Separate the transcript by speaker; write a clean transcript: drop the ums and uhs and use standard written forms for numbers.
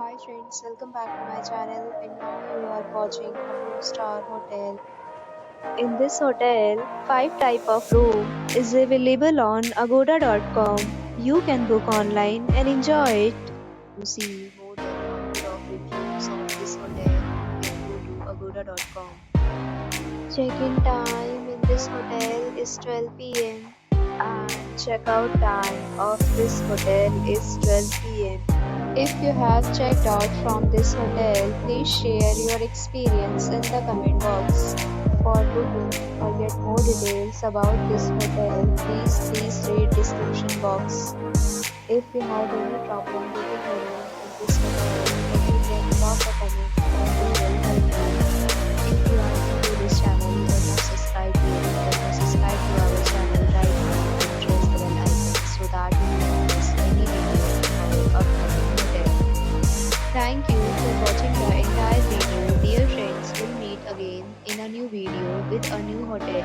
Speaker 1: Hi friends, welcome back to my channel and now you are watching a 4-star hotel. In this hotel, 5 type of room is available on agoda.com. You can book online and enjoy it. To see more than 100 of reviews of this hotel, you can go to agoda.com. Check-in time in this hotel is 12 p.m. and check-out time of this hotel is 12 p.m. If you have checked out from this hotel, please share your experience in the comment box. For booking or get more details about this hotel, please read description box. If you have any problem booking a room in this hotel, then you can drop a comment and we will help you. If you are new to this channel or not subscribed yet, then subscribe to our channel right now and press the bell icon so that you don't miss any video of our upcoming hotel. Thank you for watching the entire video. Dear friends, we'll meet again in a new video with a new hotel.